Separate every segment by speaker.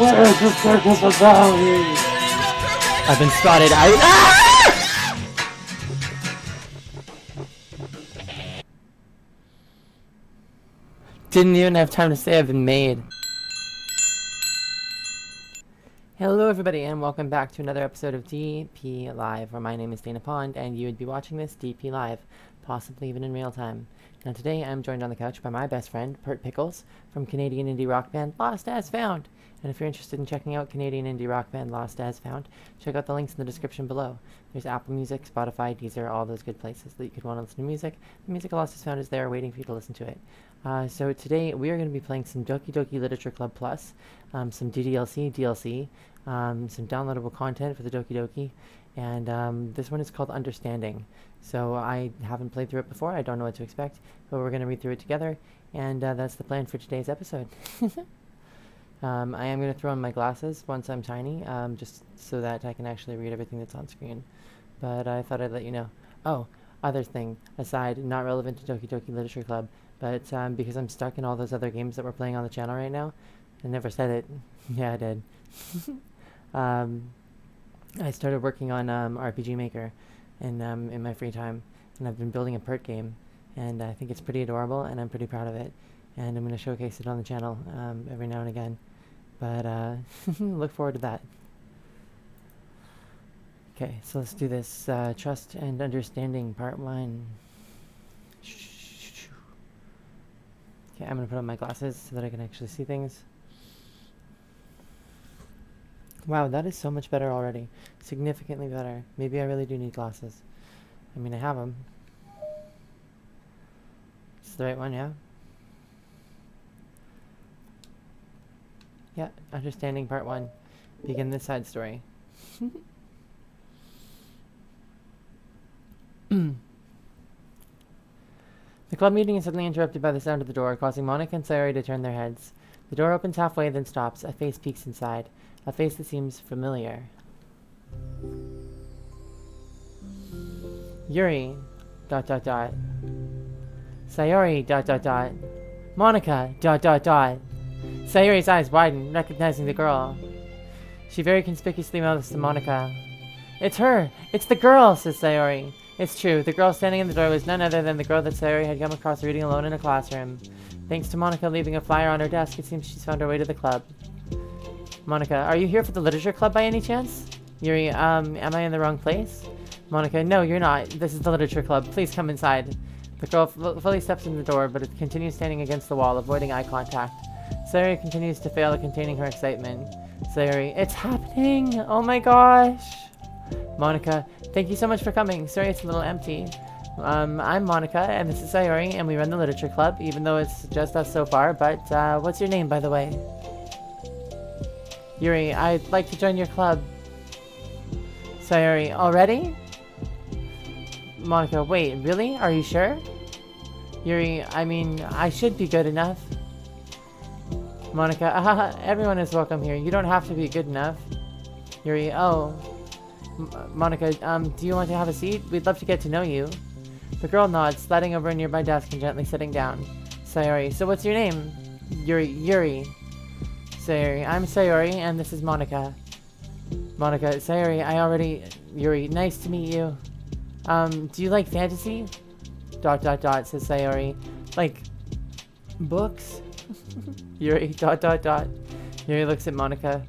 Speaker 1: Where's the circus of value?
Speaker 2: I've been spotted. Didn't even have time to say I've been made. Hello everybody and welcome back to another episode of DPLIve, where my name is Dana Pond and you would be watching this DPLIve, possibly even in real time. Now today I'm joined on the couch by my best friend, Pert Pickles, from Canadian indie rock band Lost As Found. And if you're interested in checking out Canadian indie rock band Lost As Found, check out the links in the description below. There's Apple Music, Spotify, Deezer, all those good places that you could want to listen to music. The music of Lost As Found is there waiting for you to listen to it. So today we are going to be playing some Doki Doki Literature Club Plus, some DDLC, DLC, some downloadable content for the Doki Doki, and this one is called Understanding. So I haven't played through it before, I don't know what to expect, but we're going to read through it together, and that's the plan for today's episode. I am going to throw on my glasses once I'm tiny, just so that I can actually read everything that's on screen. But I thought I'd let you know. Oh, other thing, aside, not relevant to Doki Doki Literature Club, but because I'm stuck in all those other games that we're playing on the channel right now, I never said it. Yeah, I did. I started working on RPG Maker in my free time, and I've been building a Pert game, and I think it's pretty adorable, and I'm pretty proud of it, and I'm going to showcase it on the channel every now and again, but look forward to that. Okay, so let's do this. Trust and Understanding, Part 1. Okay, I'm going to put on my glasses so that I can actually see things. Wow, that is so much better already. Significantly better. Maybe I really do need glasses. I mean, I have them. It's the right one, yeah? Yeah, Understanding Part 1. Begin this side story. The club meeting is suddenly interrupted by the sound of the door, causing Monica and Sayori to turn their heads. The door opens halfway, then stops. A face peeks inside. A face that seems familiar. Yuri, ... Sayori, ... Monica, ... Sayori's eyes widen, recognizing the girl. She very conspicuously mouths to Monica. It's her! It's the girl, says Sayori. It's true, the girl standing in the door was none other than the girl that Sayori had come across reading alone in a classroom. Thanks to Monica leaving a flyer on her desk, it seems she's found her way to the club. Monica, are you here for the literature club by any chance? Yuri, am I in the wrong place? Monica, no, you're not. This is the literature club. Please come inside. The girl fully steps in the door, but it continues standing against the wall, avoiding eye contact. Sayori continues to fail at containing her excitement. Sayori, it's happening! Oh my gosh! Monica, thank you so much for coming. Sorry it's a little empty. I'm Monica, and this is Sayori, and we run the literature club, even though it's just us so far, but what's your name, by the way? Yuri, I'd like to join your club. Sayori, already? Monica, wait, really? Are you sure? Yuri, I mean, I should be good enough. Monica, everyone is welcome here. You don't have to be good enough. Yuri, oh. Monica, do you want to have a seat? We'd love to get to know you. The girl nods, sliding over a nearby desk and gently sitting down. Sayori, so what's your name? Yuri. Sayori, I'm Sayori, and this is Monica. Monica, Sayori, Yuri, nice to meet you. Do you like fantasy? ... says Sayori. Like, books? Yuri, ... Yuri looks at Monica.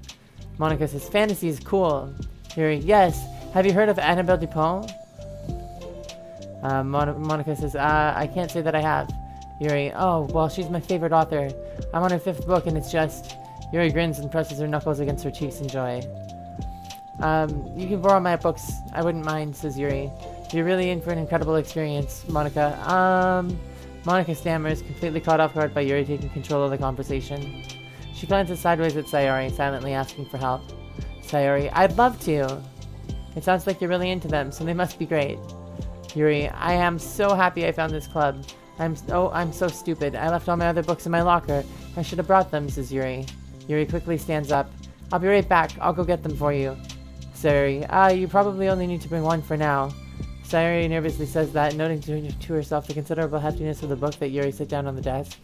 Speaker 2: Monica says, fantasy is cool. Yuri, yes. Have you heard of Annabelle Dupont? Monica says, I can't say that I have. Yuri, oh, well, she's my favorite author. I'm on her 5th book, and it's just... Yuri grins and presses her knuckles against her cheeks in joy. You can borrow my books. I wouldn't mind, says Yuri. You're really in for an incredible experience, Monica. Monica stammers, completely caught off guard by Yuri taking control of the conversation. She glances sideways at Sayori, silently asking for help. Sayori, I'd love to. It sounds like you're really into them, so they must be great. Yuri, I am so happy I found this club. I'm so stupid. I left all my other books in my locker. I should have brought them, says Yuri. Yuri quickly stands up. I'll be right back. I'll go get them for you. Sayori, you probably only need to bring one for now. Sayori nervously says that, noting to herself the considerable heftiness of the book that Yuri set down on the desk.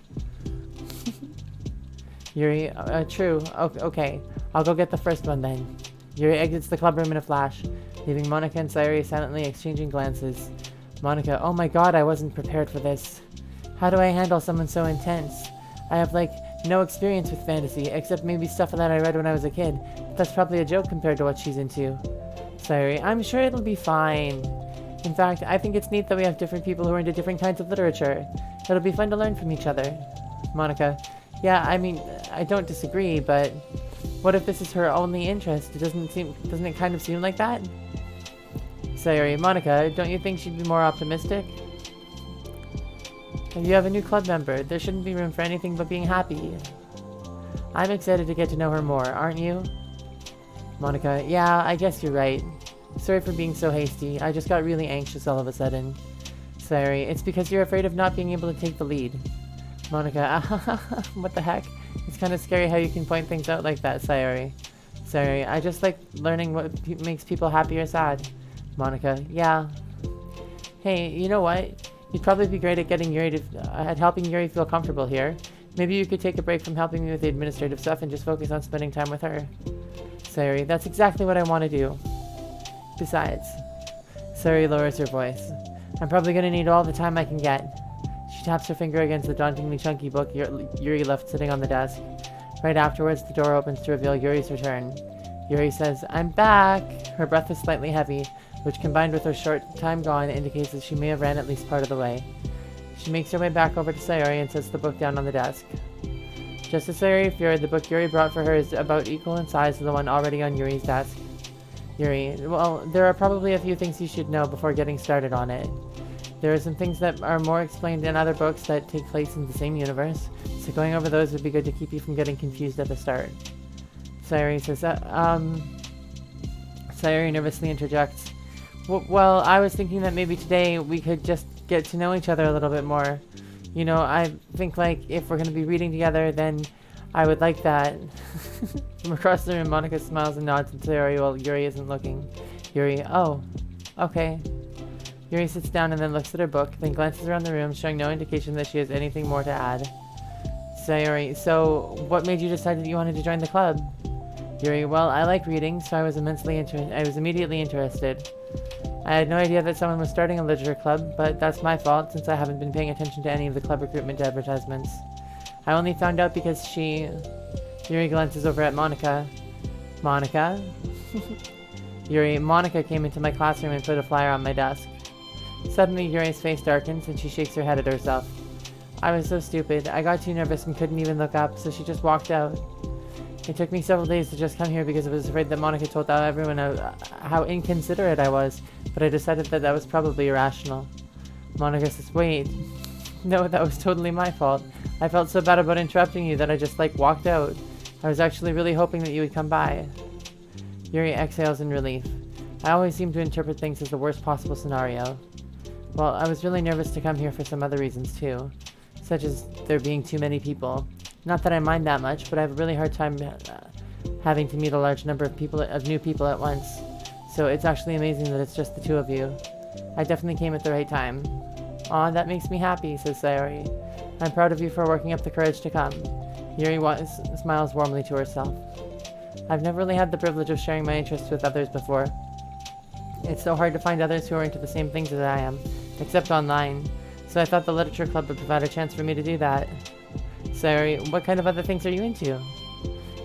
Speaker 2: Yuri, true. Okay. I'll go get the first one then. Yuri exits the club room in a flash, leaving Monika and Sayori silently exchanging glances. Monika, oh my god, I wasn't prepared for this. How do I handle someone so intense? I have, like, no experience with fantasy, except maybe stuff that I read when I was a kid. But that's probably a joke compared to what she's into. Sayori, I'm sure it'll be fine. In fact, I think it's neat that we have different people who are into different kinds of literature. It'll be fun to learn from each other. Monika, yeah, I mean, I don't disagree, but what if this is her only interest? Doesn't it kind of seem like that? Sayori, Monika, don't you think she'd be more optimistic? You have a new club member. There shouldn't be room for anything but being happy. I'm excited to get to know her more, aren't you? Monika, yeah, I guess you're right. Sorry for being so hasty. I just got really anxious all of a sudden. Sayori, it's because you're afraid of not being able to take the lead. Monika, what the heck? It's kind of scary how you can point things out like that, Sayori. Sayori, I just like learning what makes people happy or sad. Monika, yeah. Hey, you know what? You'd probably be great at helping Yuri feel comfortable here. Maybe you could take a break from helping me with the administrative stuff and just focus on spending time with her. Sayori, that's exactly what I want to do. Besides, Sayori lowers her voice. I'm probably going to need all the time I can get. She taps her finger against the dauntingly chunky book Yuri left sitting on the desk. Right afterwards, the door opens to reveal Yuri's return. Yuri says, I'm back! Her breath is slightly heavy, which combined with her short time gone indicates that she may have ran at least part of the way. She makes her way back over to Sayori and sets the book down on the desk. Just as Sayori feared, the book Yuri brought for her is about equal in size to the one already on Yuri's desk. Yuri, well, there are probably a few things you should know before getting started on it. There are some things that are more explained in other books that take place in the same universe, so going over those would be good to keep you from getting confused at the start. Sayori says, Sayori nervously interjects, well, I was thinking that maybe today we could just get to know each other a little bit more. You know, I think, like, if we're going to be reading together, then I would like that. From across the room, Monika smiles and nods at Sayori while Yuri isn't looking. Yuri, oh, okay. Yuri sits down and then looks at her book, then glances around the room, showing no indication that she has anything more to add. Sayori, so what made you decide that you wanted to join the club? Yuri, well, I like reading, so I was immediately interested. I had no idea that someone was starting a literature club, but that's my fault since I haven't been paying attention to any of the club recruitment advertisements. I only found out because Yuri glances over at Monika. Monika? Yuri, Monika came into my classroom and put a flyer on my desk. Suddenly, Yuri's face darkens and she shakes her head at herself. I was so stupid. I got too nervous and couldn't even look up, so she just walked out. It took me several days to just come here because I was afraid that Monika told everyone how inconsiderate I was, but I decided that that was probably irrational. Monika says, wait. No, that was totally my fault. I felt so bad about interrupting you that I just, walked out. I was actually really hoping that you would come by. Yuri exhales in relief. I always seem to interpret things as the worst possible scenario. Well, I was really nervous to come here for some other reasons too, such as there being too many people. Not that I mind that much, but I have a really hard time having to meet a large number of new people at once. So it's actually amazing that it's just the two of you. I definitely came at the right time. Aw, that makes me happy, says Sayori. I'm proud of you for working up the courage to come. Yuri smiles warmly to herself. I've never really had the privilege of sharing my interests with others before. It's so hard to find others who are into the same things as I am, except online. So I thought the literature club would provide a chance for me to do that. Sayori, what kind of other things are you into?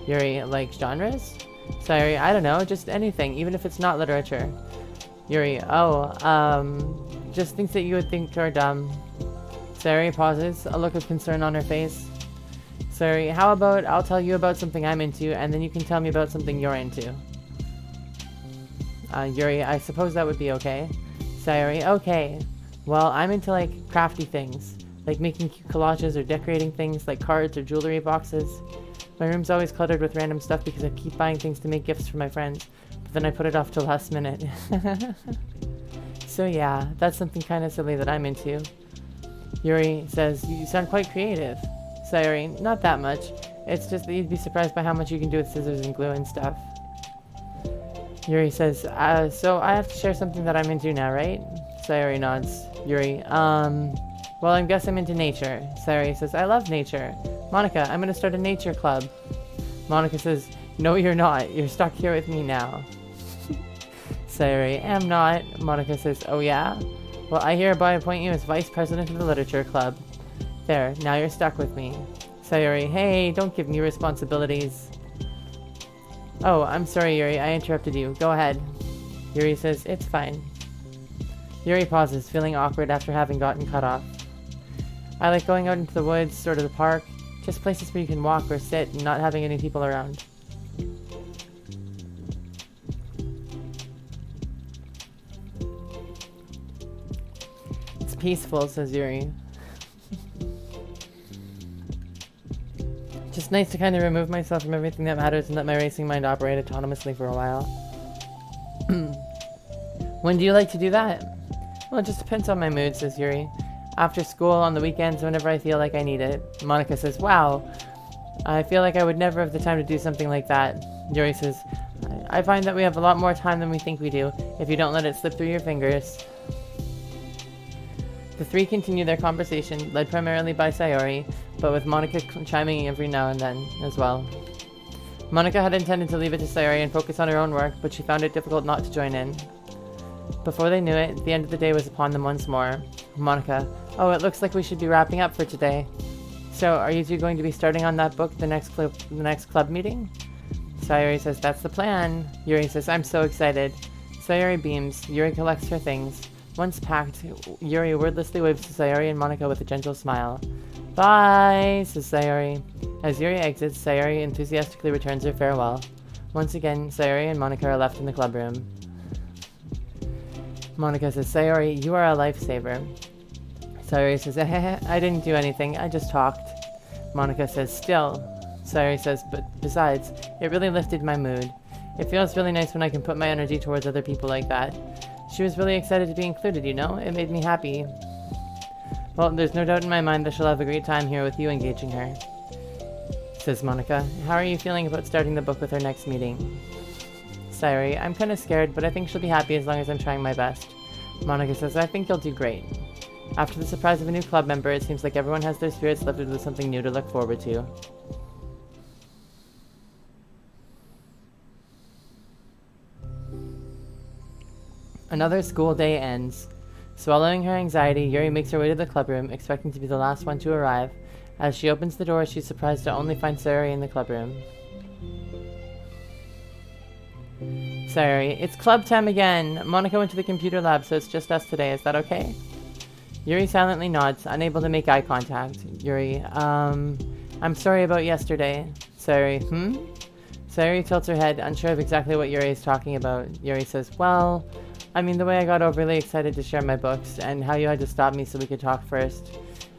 Speaker 2: Yuri, like genres? Sayori, I don't know, just anything, even if it's not literature. Yuri, just things that you would think are dumb. Sayori pauses, a look of concern on her face. Sayori, how about I'll tell you about something I'm into, and then you can tell me about something you're into. Yuri, I suppose that would be okay. Sayori, okay. Well, I'm into, crafty things. Like making cute collages or decorating things like cards or jewelry boxes. My room's always cluttered with random stuff because I keep buying things to make gifts for my friends, but then I put it off till last minute. So yeah, that's something kind of silly that I'm into. Yuri says, you sound quite creative. Sayori, not that much. It's just that you'd be surprised by how much you can do with scissors and glue and stuff. Yuri says, so I have to share something that I'm into now, right? Sayori nods. Yuri, well, I guess I'm into nature. Sayori says, I love nature. Monika, I'm gonna start a nature club. Monika says, No, you're not. You're stuck here with me now. Sayori, am not. Monika says, oh yeah? Well, I hereby appoint you as vice president of the literature club. There, now you're stuck with me. Sayori, hey, don't give me responsibilities. Oh, I'm sorry, Yuri, I interrupted you. Go ahead. Yuri says, it's fine. Yuri pauses, feeling awkward after having gotten cut off. I like going out into the woods, or to the park. Just places where you can walk or sit and not having any people around. It's peaceful, says Yuri. Just nice to kind of remove myself from everything that matters and let my racing mind operate autonomously for a while. When do you like to do that? Well, it just depends on my mood, says Yuri. After school, on the weekends, whenever I feel like I need it. Monika says, wow. I feel like I would never have the time to do something like that. Yuri says, I find that we have a lot more time than we think we do, if you don't let it slip through your fingers. The three continue their conversation, led primarily by Sayori, but with Monika chiming in every now and then as well. Monika had intended to leave it to Sayori and focus on her own work, but she found it difficult not to join in. Before they knew it, the end of the day was upon them once more. Monika, oh, it looks like we should be wrapping up for today. So, are you two going to be starting on that book the next club meeting? Sayori says, that's the plan. Yuri says, I'm so excited. Sayori beams. Yuri collects her things. Once packed, Yuri wordlessly waves to Sayori and Monika with a gentle smile. Bye, says Sayori. As Yuri exits, Sayori enthusiastically returns her farewell. Once again, Sayori and Monika are left in the club room. Monika says, Sayori, you are a lifesaver. Sayori says, I didn't do anything, I just talked. Monika says, still. Sayori says, but besides, it really lifted my mood. It feels really nice when I can put my energy towards other people like that. She was really excited to be included, you know? It made me happy. Well, there's no doubt in my mind that she'll have a great time here with you engaging her. Says Monika, how are you feeling about starting the book with her next meeting? Sayori, I'm kinda scared, but I think she'll be happy as long as I'm trying my best. Monika says, I think you'll do great. After the surprise of a new club member, it seems like everyone has their spirits lifted with something new to look forward to. Another school day ends. Swallowing her anxiety, Yuri makes her way to the clubroom, expecting to be the last one to arrive. As she opens the door, she's surprised to only find Sayori in the clubroom. Sayori, it's club time again! Monika went to the computer lab, so it's just us today, is that okay? Yuri silently nods, unable to make eye contact. Yuri, I'm sorry about yesterday. Sayori, Sayori tilts her head, unsure of exactly what Yuri is talking about. Yuri says, well, I mean the way I got overly excited to share my books, and how you had to stop me so we could talk first.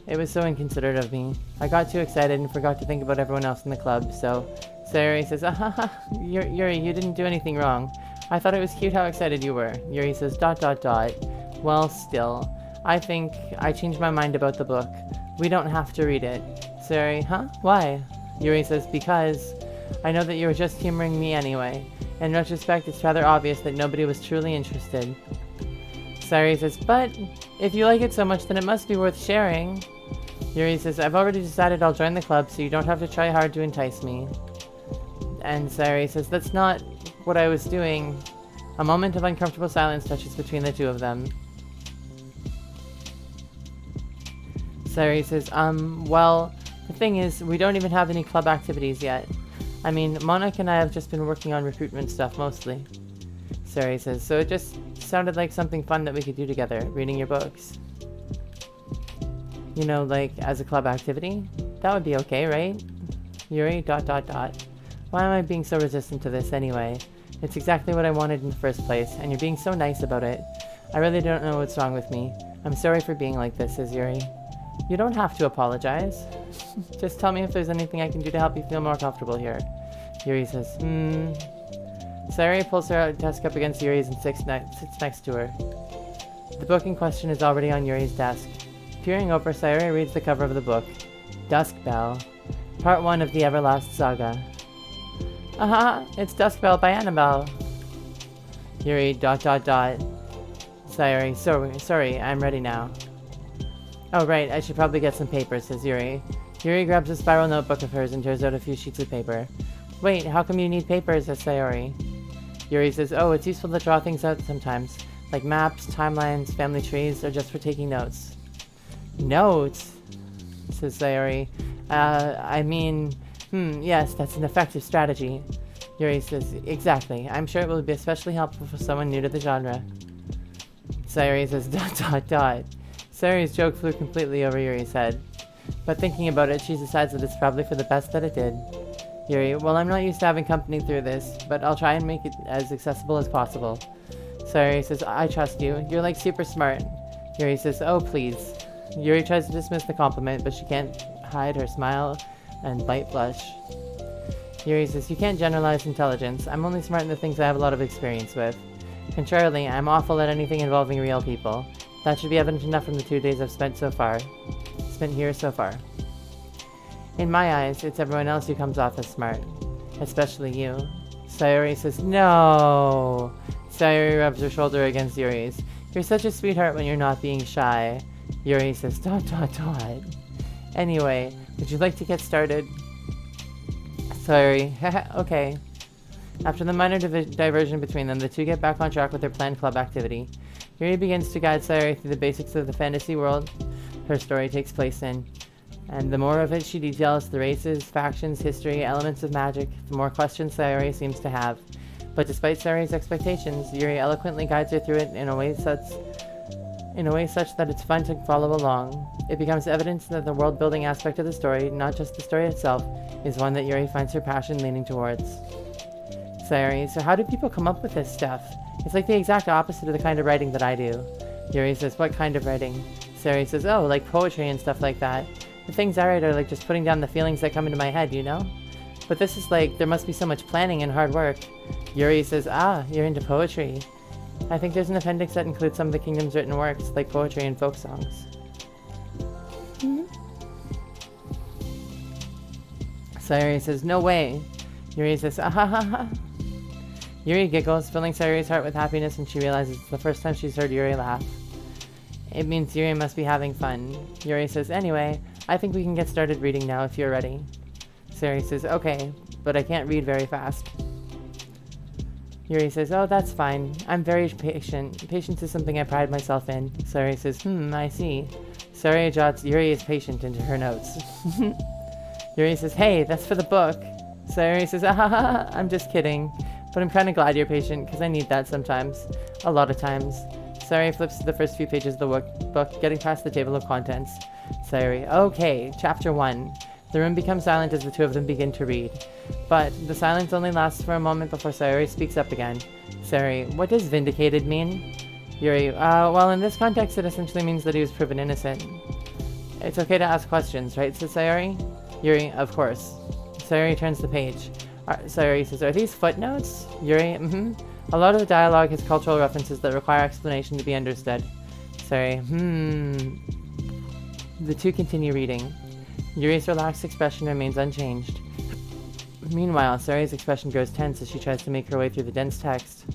Speaker 2: It was so inconsiderate of me. I got too excited and forgot to think about everyone else in the club, so... Sayori says, Yuri, you didn't do anything wrong. I thought it was cute how excited you were. Yuri says, ... Well, still. I think I changed my mind about the book. We don't have to read it. Sayori, why? Yuri says, because I know that you were just humoring me anyway. In retrospect, it's rather obvious that nobody was truly interested. Sayori says, but if you like it so much, then it must be worth sharing. Yuri says, I've already decided I'll join the club, so you don't have to try hard to entice me. And Sayori says, that's not what I was doing. A moment of uncomfortable silence touches between the two of them. Sayori says, well, the thing is, we don't even have any club activities yet. I mean, Monika and I have just been working on recruitment stuff mostly. Sayori says, so it just sounded like something fun that we could do together, reading your books. You know, like, as a club activity? That would be okay, right? Yuri, ... Why am I being so resistant to this anyway? It's exactly what I wanted in the first place, and you're being so nice about it. I really don't know what's wrong with me. I'm sorry for being like this, says Yuri. You don't have to apologize. Just tell me if there's anything I can do to help you feel more comfortable here. Yuri says, Sayori pulls her desk up against Yuri's and sits next to her. The book in question is already on Yuri's desk. Peering over, Sayori reads the cover of the book. Dusk Bell. Part 1 of the Everlast Saga. It's Dusk Bell by Annabelle. Yuri, ... Sayori, sorry, I'm ready now. Oh right, I should probably get some paper, says Yuri. Yuri grabs a spiral notebook of hers and tears out a few sheets of paper. Wait, how come you need paper? Says Sayori. Yuri says, oh, it's useful to draw things out sometimes. Like maps, timelines, family trees, or just for taking notes. Notes? Says Sayori. Yes, that's an effective strategy. Yuri says, exactly. I'm sure it will be especially helpful for someone new to the genre. Sayori says, ... Sayori's joke flew completely over Yuri's head. But thinking about it, she decides that it's probably for the best that it did. Yuri, well, I'm not used to having company through this, but I'll try and make it as accessible as possible. Sayori says, I trust you. You're like super smart. Yuri says, oh, please. Yuri tries to dismiss the compliment, but she can't hide her smile and light blush. Yuri says, you can't generalize intelligence. I'm only smart in the things I have a lot of experience with. Contrarily, I'm awful at anything involving real people. That should be evident enough from the 2 days I've spent here so far. In my eyes, it's everyone else who comes off as smart. Especially you. Sayori says, no! Sayori rubs her shoulder against Yuri's. You're such a sweetheart when you're not being shy. Yuri says, ... Anyway, would you like to get started? Sayori, okay. After the minor diversion between them, the two get back on track with their planned club activity. Yuri begins to guide Sayori through the basics of the fantasy world her story takes place in. And the more of it she details, the races, factions, history, elements of magic, the more questions Sayori seems to have. But despite Sayori's expectations, Yuri eloquently guides her through it in a way such that it's fun to follow along. It becomes evident that the world-building aspect of the story, not just the story itself, is one that Yuri finds her passion leaning towards. Sayori, so how do people come up with this stuff? It's like the exact opposite of the kind of writing that I do. Yuri says, what kind of writing? Sayori says, oh, like poetry and stuff like that. The things I write are like just putting down the feelings that come into my head, you know? But this is like, there must be so much planning and hard work. Yuri says, you're into poetry. I think there's an appendix that includes some of the kingdom's written works, like poetry and folk songs. Sayori says, no way. Yuri says, Yuri giggles, filling Sayori's heart with happiness, and she realizes it's the first time she's heard Yuri laugh. It means Yuri must be having fun. Yuri says, anyway, I think we can get started reading now if you're ready. Sayori says, okay, but I can't read very fast. Yuri says, oh, that's fine. I'm very patient. Patience is something I pride myself in. Sayori says, I see. Sayori jots Yuri is patient into her notes. Yuri says, hey, that's for the book. Sayori says, I'm just kidding. But I'm kind of glad you're patient, because I need that sometimes. A lot of times. Sayori flips to the first few pages of the book, getting past the table of contents. Sayori, okay, chapter 1. The room becomes silent as the two of them begin to read. But the silence only lasts for a moment before Sayori speaks up again. Sayori, what does vindicated mean? Yuri, well, in this context it essentially means that he was proven innocent. It's okay to ask questions, right, says Sayori? Yuri, of course. Sayori turns the page. Sayori says, are these footnotes? Yuri, A lot of the dialogue has cultural references that require explanation to be understood. Sayori, The two continue reading. Yuri's relaxed expression remains unchanged. Meanwhile, Sayori's expression grows tense as she tries to make her way through the dense text.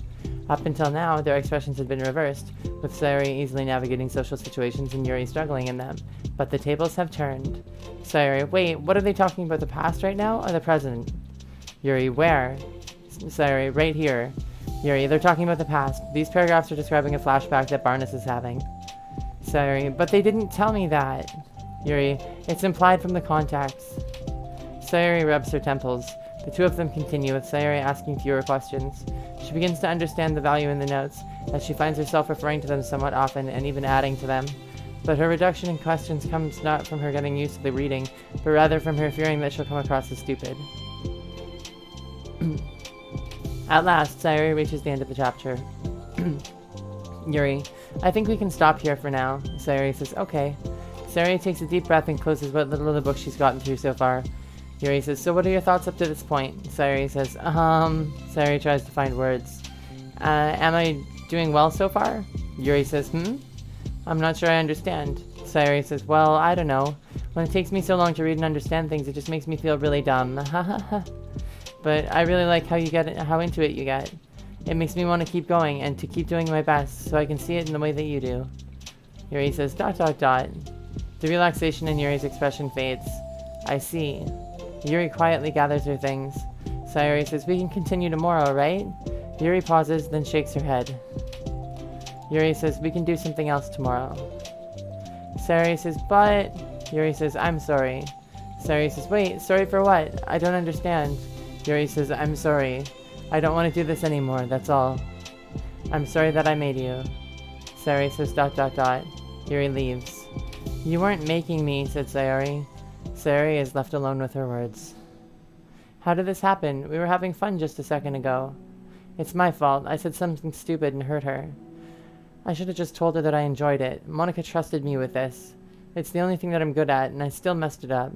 Speaker 2: Up until now, their expressions had been reversed, with Sayori easily navigating social situations and Yuri struggling in them. But the tables have turned. Sayori, wait, what are they talking about, the past right now, or the present? Yuri, where? Sayori, right here. Yuri, they're talking about the past. These paragraphs are describing a flashback that Barnes is having. Sayori, but they didn't tell me that. Yuri, it's implied from the context. Sayori rubs her temples. The two of them continue, with Sayori asking fewer questions. She begins to understand the value in the notes, as she finds herself referring to them somewhat often and even adding to them. But her reduction in questions comes not from her getting used to the reading, but rather from her fearing that she'll come across as stupid. At last, Sayori reaches the end of the chapter. Yuri, I think we can stop here for now. Sayori says, okay. Sayori takes a deep breath and closes what little of the book she's gotten through so far. Yuri says, so what are your thoughts up to this point? Sayori says, Sayori tries to find words. Am I doing well so far? Yuri says, I'm not sure I understand. Sayori says, well, I don't know. When it takes me so long to read and understand things, it just makes me feel really dumb. But I really like how into it you get. It makes me want to keep going and to keep doing my best, so I can see it in the way that you do. Yuri says, ... The relaxation in Yuri's expression fades. I see. Yuri quietly gathers her things. Sayori says, we can continue tomorrow, right? Yuri pauses, then shakes her head. Yuri says, we can do something else tomorrow. Sayori says, but... Yuri says, I'm sorry. Sayori says, wait, sorry for what? I don't understand. Yuri says, I'm sorry. I don't want to do this anymore, that's all. I'm sorry that I made you. Sayori says, ... Yuri leaves. You weren't making me, said Sayori. Sayori is left alone with her words. How did this happen? We were having fun just a second ago. It's my fault. I said something stupid and hurt her. I should have just told her that I enjoyed it. Monica trusted me with this. It's the only thing that I'm good at, and I still messed it up.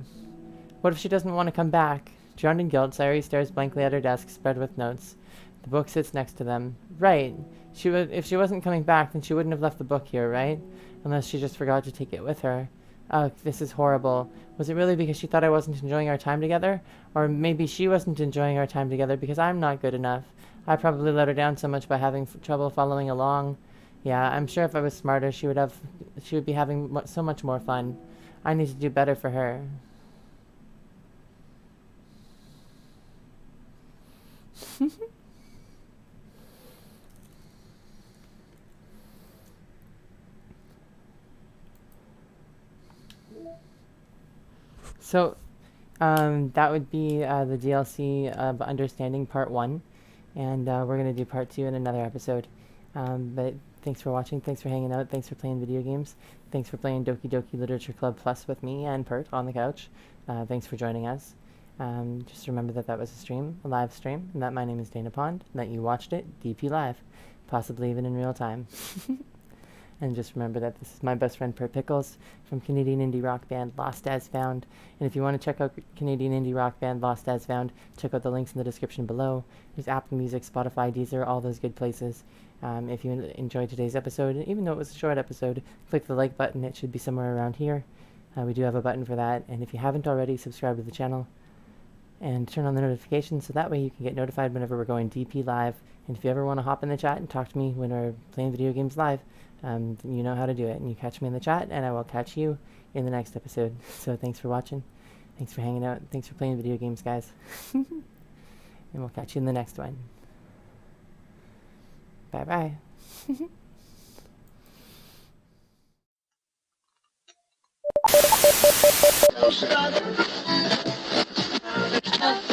Speaker 2: What if she doesn't want to come back? Drowned in guilt, Sayori stares blankly at her desk spread with notes. The book sits next to them. Right. If she wasn't coming back, then she wouldn't have left the book here, right? Unless she just forgot to take it with her. Oh, this is horrible. Was it really because she thought I wasn't enjoying our time together? Or maybe she wasn't enjoying our time together because I'm not good enough. I probably let her down so much by having trouble following along. Yeah, I'm sure if I was smarter, she would be having so much more fun. I need to do better for her. So, that would be the DLC of Understanding Part 1, and we're going to do Part 2 in another episode. But thanks for watching, thanks for hanging out, thanks for playing video games, thanks for playing Doki Doki Literature Club Plus with me and Pert on the couch. Thanks for joining us. Just remember that that was a live stream, and that my name is Dana Pond, and that you watched it DPLIve, possibly even in real time. And just remember that this is my best friend Pert Pickles from Canadian indie rock band Lost As Found. And if you want to check out Canadian indie rock band Lost As Found, check out the links in the description below. There's Apple Music, Spotify, Deezer, all those good places. If you enjoyed today's episode, even though it was a short episode, click the like button. It should be somewhere around here. We do have a button for that. And if you haven't already, subscribe to the channel and turn on the notifications so that way you can get notified whenever we're going DP live. And if you ever want to hop in the chat and talk to me when we're playing video games live, you know how to do it. And you catch me in the chat, and I will catch you in the next episode. So thanks for watching. Thanks for hanging out. Thanks for playing video games, guys. And we'll catch you in the next one. Bye-bye.
Speaker 3: Oh,